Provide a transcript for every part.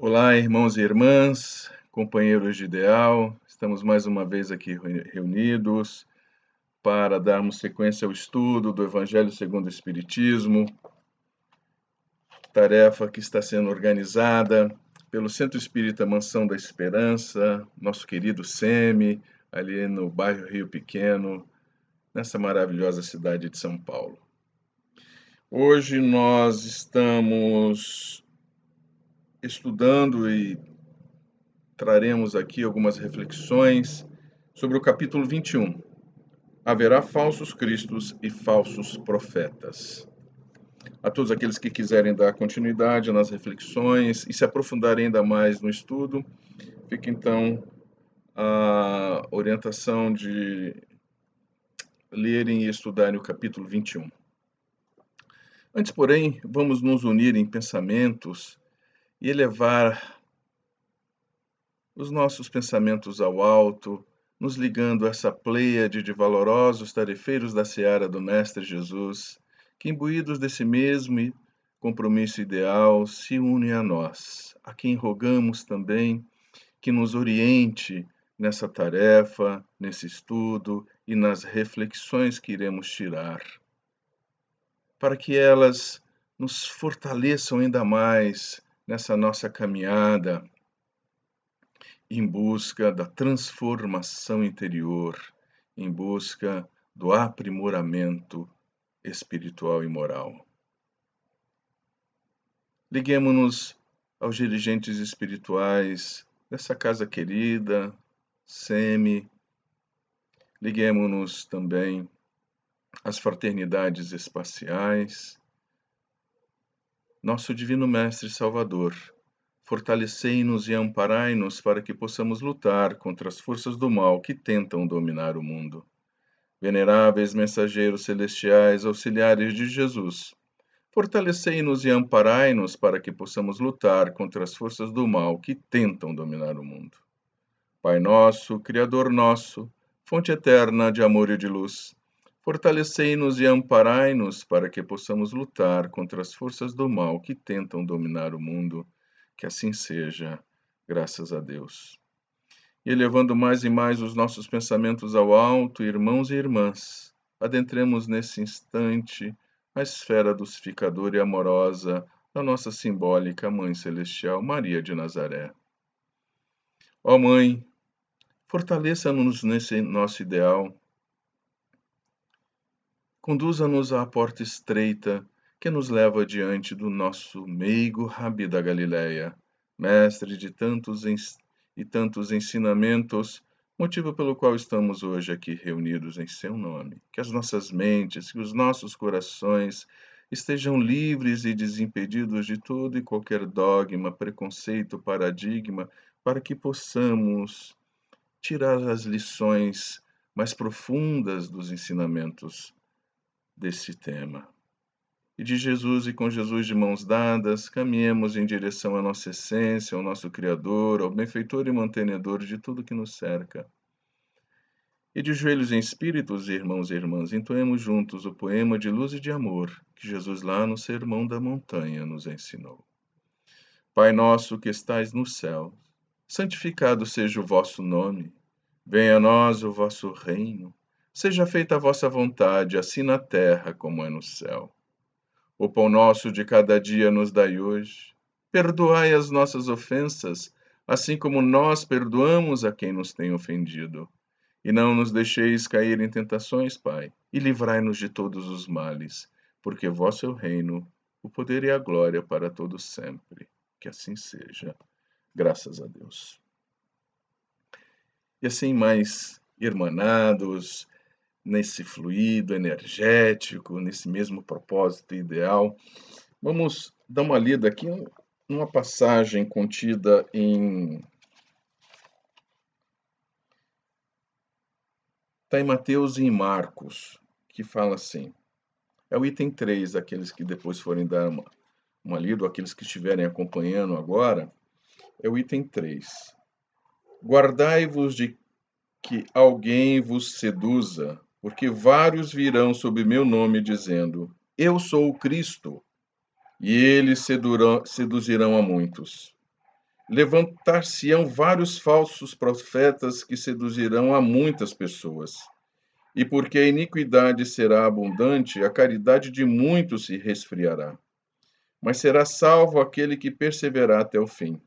Olá, irmãos e irmãs, companheiros de ideal, estamos mais uma vez aqui reunidos para darmos sequência ao estudo do Evangelho segundo o Espiritismo, tarefa que está sendo organizada pelo Centro Espírita Mansão da Esperança, nosso querido SEMI, ali no bairro Rio Pequeno, nessa maravilhosa cidade de São Paulo. Hoje nós estamos estudando e traremos aqui algumas reflexões sobre o capítulo 21. Haverá falsos cristos e falsos profetas. A todos aqueles que quiserem dar continuidade nas reflexões e se aprofundarem ainda mais no estudo, fica então a orientação de lerem e estudarem o capítulo 21. Antes, porém, vamos nos unir em pensamentos e elevar os nossos pensamentos ao alto, nos ligando a essa pleiade de valorosos tarefeiros da seara do Mestre Jesus, que, imbuídos desse mesmo compromisso ideal, se unem a nós, a quem rogamos também que nos oriente nessa tarefa, nesse estudo e nas reflexões que iremos tirar, para que elas nos fortaleçam ainda mais nessa nossa caminhada em busca da transformação interior, em busca do aprimoramento espiritual e moral. Liguemo-nos aos dirigentes espirituais dessa casa querida, SEMI. Liguemo-nos também às fraternidades espaciais. Nosso Divino Mestre Salvador, fortalecei-nos e amparai-nos para que possamos lutar contra as forças do mal que tentam dominar o mundo. Veneráveis mensageiros celestiais, auxiliares de Jesus, fortalecei-nos e amparai-nos para que possamos lutar contra as forças do mal que tentam dominar o mundo. Pai nosso, Criador nosso, fonte eterna de amor e de luz, fortalecei-nos e amparai-nos para que possamos lutar contra as forças do mal que tentam dominar o mundo. Que assim seja, graças a Deus. E elevando mais e mais os nossos pensamentos ao alto, irmãos e irmãs, adentremos nesse instante a esfera dulcificadora e amorosa da nossa simbólica Mãe Celestial, Maria de Nazaré. Ó Mãe, fortaleça-nos nesse nosso ideal, conduza-nos à porta estreita que nos leva diante do nosso meigo Rabi da Galileia, mestre de tantos ensinamentos, motivo pelo qual estamos hoje aqui reunidos em seu nome. Que as nossas mentes, que os nossos corações estejam livres e desimpedidos de todo e qualquer dogma, preconceito, paradigma, para que possamos tirar as lições mais profundas dos ensinamentos desse tema. E de Jesus e com Jesus de mãos dadas, caminhemos em direção à nossa essência, ao nosso Criador, ao benfeitor e mantenedor de tudo que nos cerca. E de joelhos em espíritos, irmãos e irmãs, entoemos juntos o poema de luz e de amor que Jesus lá no Sermão da Montanha nos ensinou. Pai nosso que estais no céu, santificado seja o vosso nome. Venha a nós o vosso reino. Seja feita a vossa vontade, assim na terra como é no céu. O pão nosso de cada dia nos dai hoje. Perdoai as nossas ofensas, assim como nós perdoamos a quem nos tem ofendido. E não nos deixeis cair em tentações, Pai, e livrai-nos de todos os males, porque vosso é o reino, o poder e a glória para todos sempre. Que assim seja. Graças a Deus. E assim mais irmanados, nesse fluido energético, nesse mesmo propósito ideal, vamos dar uma lida aqui numa passagem contida está em Mateus e em Marcos, que fala assim, é o item 3, aqueles que depois forem dar uma lida, ou aqueles que estiverem acompanhando agora, é o item 3. Guardai-vos de que alguém vos seduza, porque vários virão sob meu nome dizendo, eu sou o Cristo, e eles seduzirão a muitos. levantar-se-ão vários falsos profetas que seduzirão a muitas pessoas. E porque a iniquidade será abundante, a caridade de muitos se resfriará. Mas será salvo aquele que perseverar até o fim.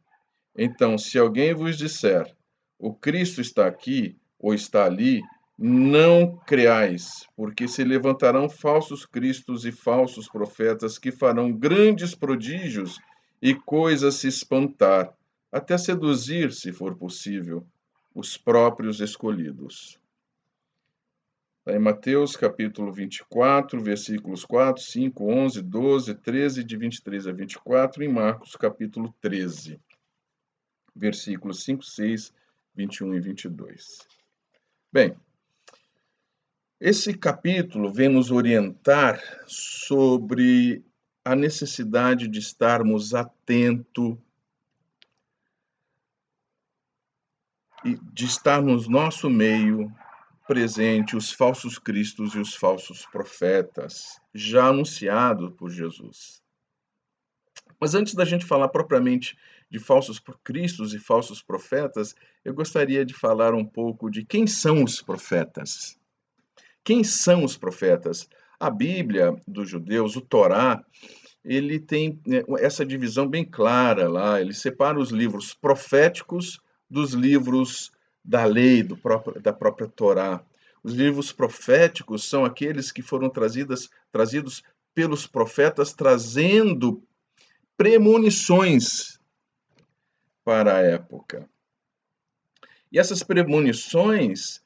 Então, se alguém vos disser, o Cristo está aqui ou está ali, não creais, porque se levantarão falsos cristos e falsos profetas que farão grandes prodígios e coisas se espantar, até seduzir, se for possível, os próprios escolhidos. Está em Mateus capítulo 24, versículos 4, 5, 11, 12, 13, de 23 a 24, e em Marcos capítulo 13, versículos 5, 6, 21 e 22. Bem, esse capítulo vem nos orientar sobre a necessidade de estarmos atentos e de estar no nosso meio presente os falsos cristos e os falsos profetas, já anunciados por Jesus. Mas antes da gente falar propriamente de falsos cristos e falsos profetas, eu gostaria de falar um pouco de quem são os profetas. Quem são os profetas? A Bíblia dos judeus, o Torá, ele tem essa divisão bem clara lá, ele separa os livros proféticos dos livros da lei, da própria Torá. Os livros proféticos são aqueles que foram trazidos pelos profetas, trazendo premonições para a época. E essas premonições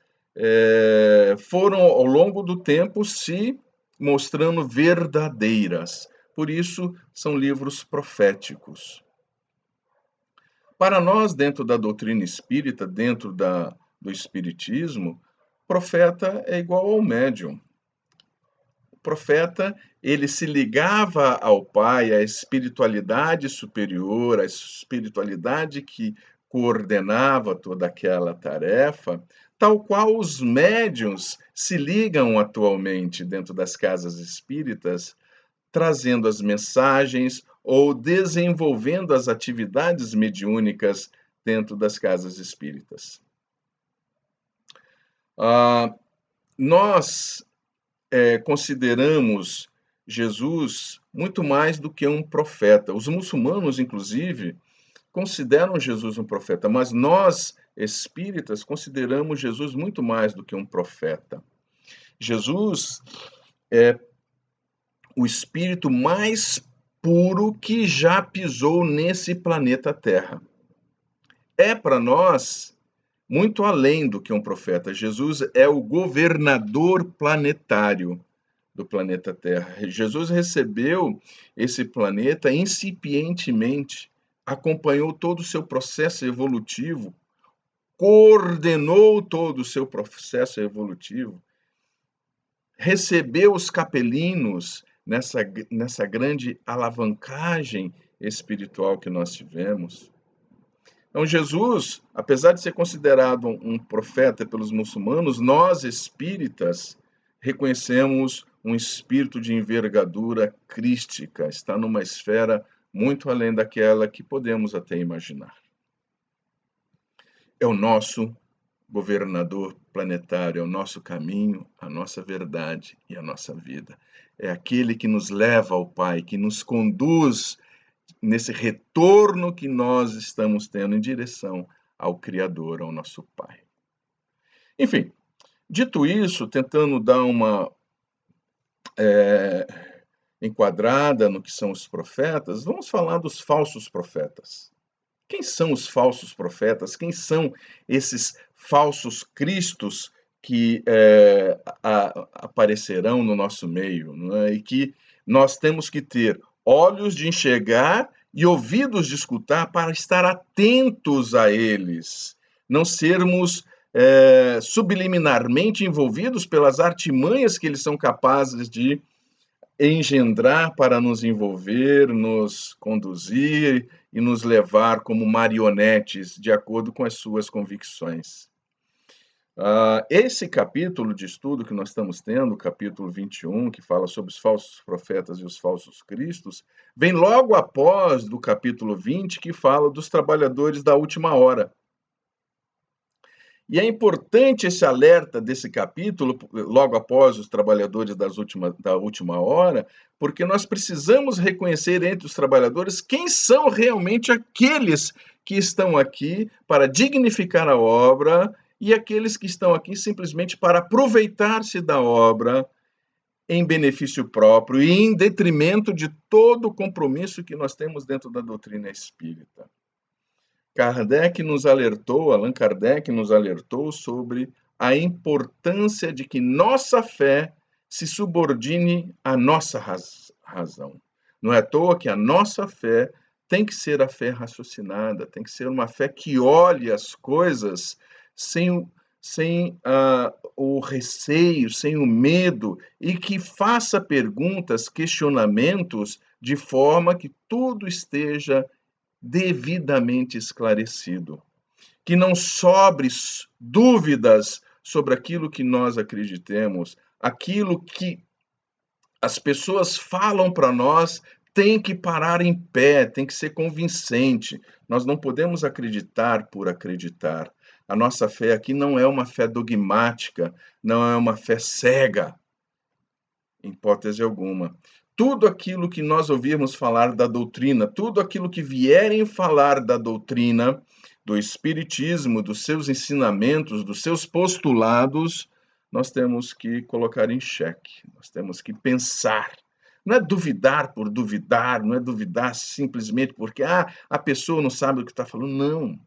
foram, ao longo do tempo, se mostrando verdadeiras. Por isso, são livros proféticos. Para nós, dentro da doutrina espírita, dentro do espiritismo, profeta é igual ao médium. O profeta, ele se ligava ao Pai, à espiritualidade superior, à espiritualidade que coordenava toda aquela tarefa, tal qual os médiuns se ligam atualmente dentro das casas espíritas, trazendo as mensagens ou desenvolvendo as atividades mediúnicas dentro das casas espíritas. Nós consideramos Jesus muito mais do que um profeta. Os muçulmanos, inclusive, consideram Jesus um profeta, mas nós, espíritas, consideramos Jesus muito mais do que um profeta. Jesus é o espírito mais puro que já pisou nesse planeta Terra. É para nós muito além do que um profeta. Jesus é o governador planetário do planeta Terra. Jesus recebeu esse planeta incipientemente, acompanhou todo o seu processo evolutivo, coordenou todo o seu processo evolutivo, recebeu os capelinos nessa grande alavancagem espiritual que nós tivemos. Então, Jesus, apesar de ser considerado um profeta pelos muçulmanos, nós espíritas reconhecemos um espírito de envergadura crística, está numa esfera muito além daquela que podemos até imaginar. É o nosso governador planetário, é o nosso caminho, a nossa verdade e a nossa vida. É aquele que nos leva ao Pai, que nos conduz nesse retorno que nós estamos tendo em direção ao Criador, ao nosso Pai. Enfim, dito isso, tentando dar uma enquadrada no que são os profetas, vamos falar dos falsos profetas. Quem são os falsos profetas? Quem são esses falsos cristos que aparecerão no nosso meio, não é? E que nós temos que ter olhos de enxergar e ouvidos de escutar para estar atentos a eles, não sermos subliminarmente envolvidos pelas artimanhas que eles são capazes de engendrar para nos envolver, nos conduzir e nos levar como marionetes de acordo com as suas convicções. Esse capítulo de estudo que nós estamos tendo, o capítulo 21, que fala sobre os falsos profetas e os falsos cristos, vem logo após do capítulo 20, que fala dos trabalhadores da última hora. E é importante esse alerta desse capítulo, logo após os trabalhadores da última hora, porque nós precisamos reconhecer entre os trabalhadores quem são realmente aqueles que estão aqui para dignificar a obra e aqueles que estão aqui simplesmente para aproveitar-se da obra em benefício próprio e em detrimento de todo o compromisso que nós temos dentro da doutrina espírita. Allan Kardec nos alertou sobre a importância de que nossa fé se subordine à nossa razão. Não é à toa que a nossa fé tem que ser a fé raciocinada, tem que ser uma fé que olhe as coisas sem o receio, sem o medo, e que faça perguntas, questionamentos, de forma que tudo esteja devidamente esclarecido. Que não sobre dúvidas sobre aquilo que nós acreditemos, aquilo que as pessoas falam para nós tem que parar em pé, tem que ser convincente. Nós não podemos acreditar por acreditar. A nossa fé aqui não é uma fé dogmática, não é uma fé cega, em hipótese alguma. Tudo aquilo que nós ouvirmos falar da doutrina, tudo aquilo que vierem falar da doutrina, do Espiritismo, dos seus ensinamentos, dos seus postulados, nós temos que colocar em xeque, nós temos que pensar. Não é duvidar por duvidar, não é duvidar simplesmente porque a pessoa não sabe o que está falando. Não.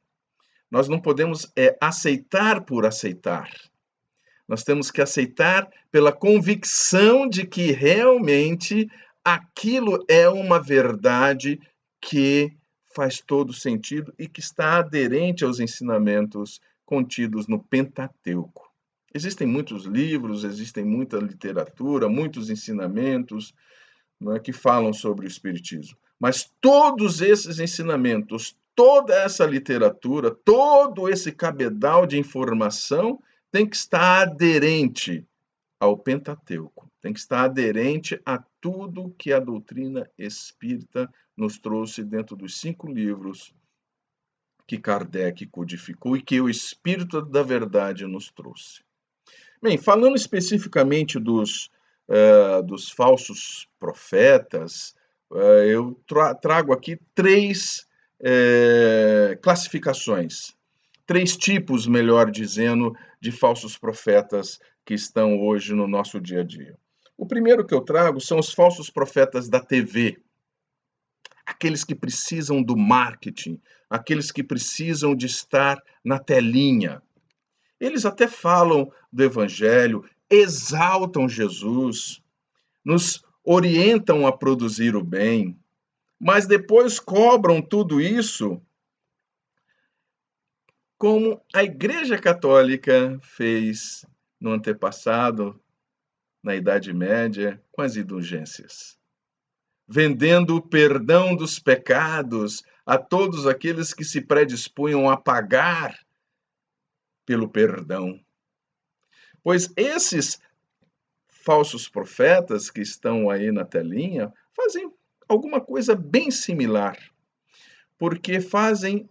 Nós não podemos aceitar por aceitar. Nós temos que aceitar pela convicção de que realmente aquilo é uma verdade que faz todo sentido e que está aderente aos ensinamentos contidos no Pentateuco. Existem muitos livros, existem muita literatura, muitos ensinamentos, não é, que falam sobre o Espiritismo. Mas todos esses ensinamentos, toda essa literatura, todo esse cabedal de informação tem que estar aderente ao Pentateuco, tem que estar aderente a tudo que a doutrina espírita nos trouxe dentro dos 5 livros que Kardec codificou e que o Espírito da Verdade nos trouxe. Bem, falando especificamente dos falsos profetas, eu trago aqui 3 classificações, 3 tipos, melhor dizendo, de falsos profetas que estão hoje no nosso dia a dia. O primeiro que eu trago são os falsos profetas da TV, aqueles que precisam do marketing, aqueles que precisam de estar na telinha. Eles até falam do Evangelho, exaltam Jesus, nos orientam a produzir o bem, mas depois cobram tudo isso como a Igreja Católica fez no antepassado, na Idade Média, com as indulgências, vendendo o perdão dos pecados a todos aqueles que se predispunham a pagar pelo perdão. Pois esses falsos profetas que estão aí na telinha fazem alguma coisa bem similar, porque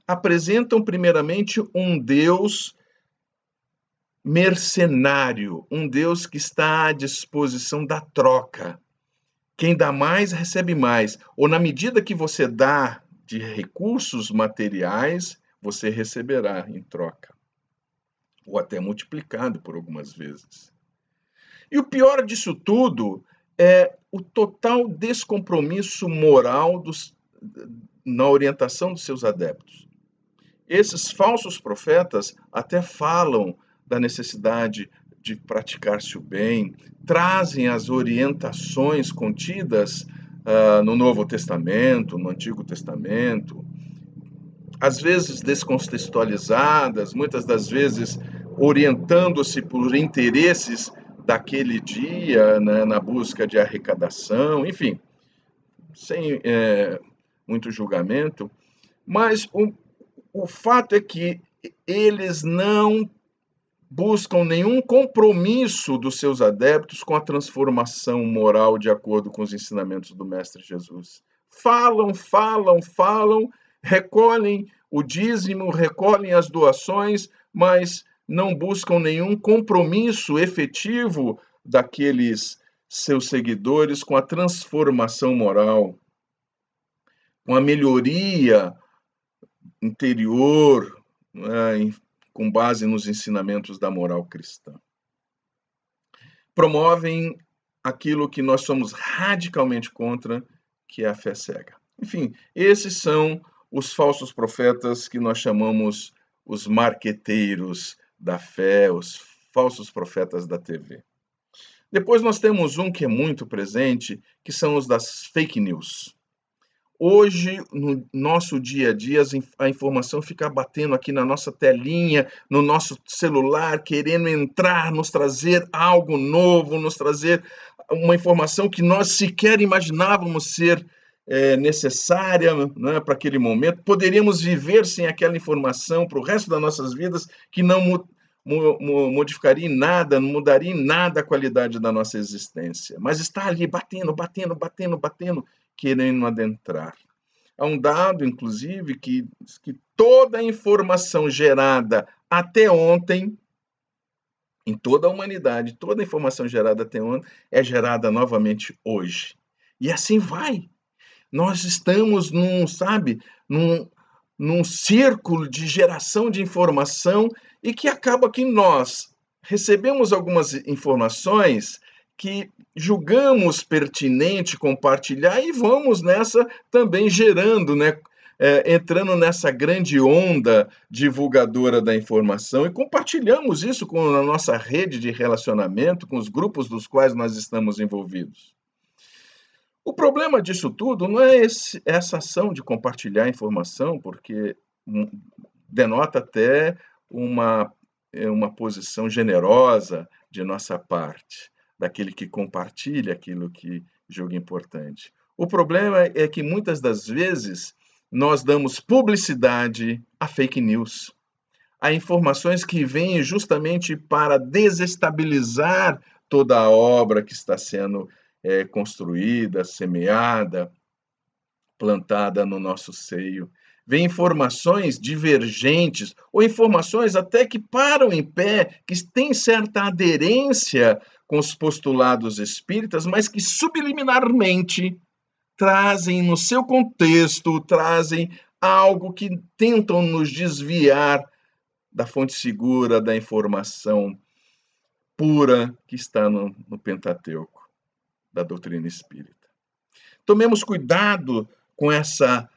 apresentam primeiramente um Deus mercenário, um Deus que está à disposição da troca. Quem dá mais, recebe mais. Ou na medida que você dá de recursos materiais, você receberá em troca. Ou até multiplicado por algumas vezes. E o pior disso tudo é o total descompromisso moral na orientação dos seus adeptos. Esses falsos profetas até falam da necessidade de praticar-se o bem, trazem as orientações contidas no Novo Testamento, no Antigo Testamento, às vezes descontextualizadas, muitas das vezes orientando-se por interesses daquele dia, né, na busca de arrecadação, enfim, sem muito julgamento, mas o fato é que eles não buscam nenhum compromisso dos seus adeptos com a transformação moral de acordo com os ensinamentos do Mestre Jesus. Falam, falam, falam, recolhem o dízimo, recolhem as doações, mas não buscam nenhum compromisso efetivo daqueles seus seguidores com a transformação moral, com a melhoria interior, né, com base nos ensinamentos da moral cristã. Promovem aquilo que nós somos radicalmente contra, que é a fé cega. Enfim, esses são os falsos profetas que nós chamamos os marqueteiros da fé, os falsos profetas da TV. Depois nós temos um que é muito presente, que são os das fake news. Hoje, no nosso dia a dia, a informação fica batendo aqui na nossa telinha, no nosso celular, querendo entrar, nos trazer algo novo, nos trazer uma informação que nós sequer imaginávamos ser necessária, né, para aquele momento. Poderíamos viver sem aquela informação para o resto das nossas vidas, que não modificaria em nada, não mudaria em nada a qualidade da nossa existência. Mas está ali batendo, batendo, batendo, batendo, querendo adentrar. Há um dado, inclusive, que toda a informação gerada até ontem, em toda a humanidade, toda a informação gerada até ontem é gerada novamente hoje. E assim vai. Nós estamos num círculo de geração de informação e que acaba que nós recebemos algumas informações que julgamos pertinente compartilhar e vamos nessa também gerando, né, entrando nessa grande onda divulgadora da informação e compartilhamos isso com a nossa rede de relacionamento, com os grupos dos quais nós estamos envolvidos. O problema disso tudo não é essa ação de compartilhar informação, porque denota até uma posição generosa de nossa parte, daquele que compartilha aquilo que julga importante. O problema é que muitas das vezes nós damos publicidade a fake news, a informações que vêm justamente para desestabilizar toda a obra que está sendo construída, semeada, plantada no nosso seio. Vêm informações divergentes, ou informações até que param em pé, que têm certa aderência com os postulados espíritas, mas que subliminarmente trazem no seu contexto, trazem algo que tentam nos desviar da fonte segura da informação pura que está no Pentateuco, da doutrina espírita. Tomemos cuidado com essa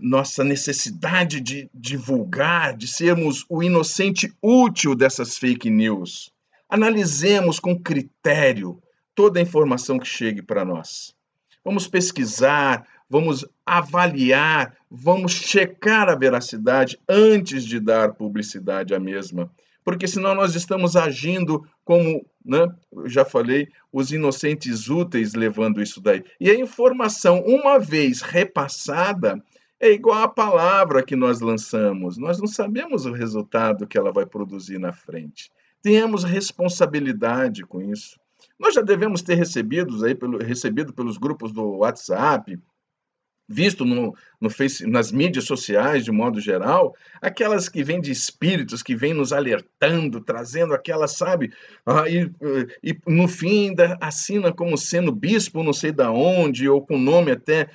nossa necessidade de divulgar, de sermos o inocente útil dessas fake news. Analisemos com critério toda a informação que chegue para nós. Vamos pesquisar, vamos avaliar, vamos checar a veracidade antes de dar publicidade à mesma. Porque senão nós estamos agindo como, né, eu já falei, os inocentes úteis levando isso daí. E a informação, uma vez repassada, é igual à palavra que nós lançamos. Nós não sabemos o resultado que ela vai produzir na frente. Tenhamos responsabilidade com isso. Nós já devemos ter recebido pelos grupos do WhatsApp, visto no Face, nas mídias sociais, de modo geral, aquelas que vêm de espíritos, que vêm nos alertando, trazendo aquelas, sabe? E no fim ainda assina como sendo bispo não sei da onde, ou com nome até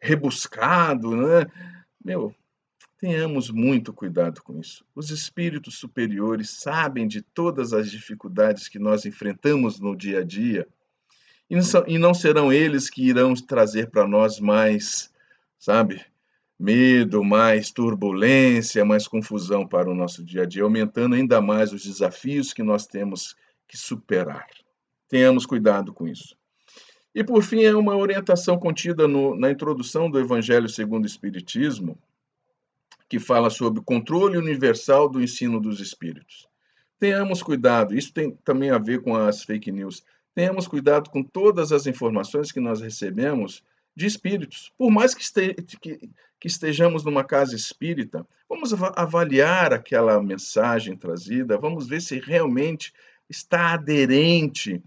rebuscado, né? Tenhamos muito cuidado com isso. Os espíritos superiores sabem de todas as dificuldades que nós enfrentamos no dia a dia, e não serão eles que irão trazer para nós mais, sabe, medo, mais turbulência, mais confusão para o nosso dia a dia, aumentando ainda mais os desafios que nós temos que superar. Tenhamos cuidado com isso. E, por fim, é uma orientação contida na introdução do Evangelho segundo o Espiritismo, que fala sobre o controle universal do ensino dos espíritos. Tenhamos cuidado, isso tem também a ver com as fake news. Tenhamos cuidado com todas as informações que nós recebemos de espíritos. Por mais que estejamos numa casa espírita, vamos avaliar aquela mensagem trazida, vamos ver se realmente está aderente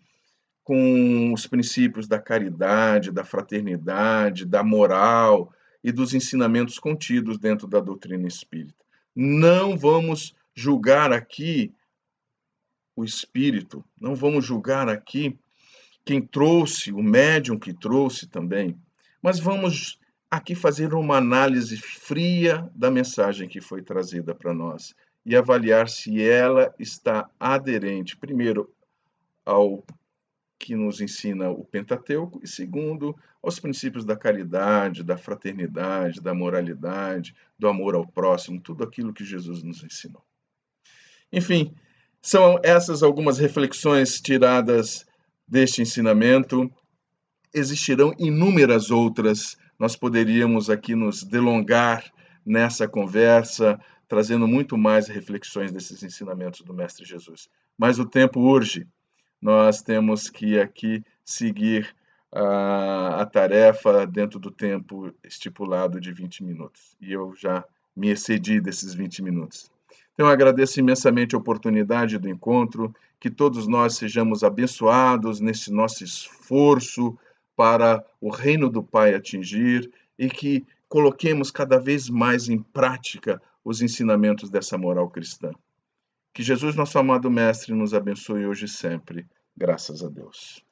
com os princípios da caridade, da fraternidade, da moral e dos ensinamentos contidos dentro da doutrina espírita. Não vamos julgar aqui o espírito, não vamos julgar aqui quem trouxe, o médium que trouxe também, mas vamos aqui fazer uma análise fria da mensagem que foi trazida para nós e avaliar se ela está aderente, primeiro, ao que nos ensina o Pentateuco e, segundo, aos princípios da caridade, da fraternidade, da moralidade, do amor ao próximo, tudo aquilo que Jesus nos ensinou. Enfim, são essas algumas reflexões tiradas deste ensinamento. Existirão inúmeras outras. Nós poderíamos aqui nos delongar nessa conversa, trazendo muito mais reflexões desses ensinamentos do Mestre Jesus. Mas o tempo urge. Nós temos que aqui seguir a tarefa dentro do tempo estipulado de 20 minutos. E eu já me excedi desses 20 minutos. Então, eu agradeço imensamente a oportunidade do encontro, que todos nós sejamos abençoados nesse nosso esforço para o reino do Pai atingir e que coloquemos cada vez mais em prática os ensinamentos dessa moral cristã. Que Jesus, nosso amado Mestre, nos abençoe hoje e sempre. Graças a Deus.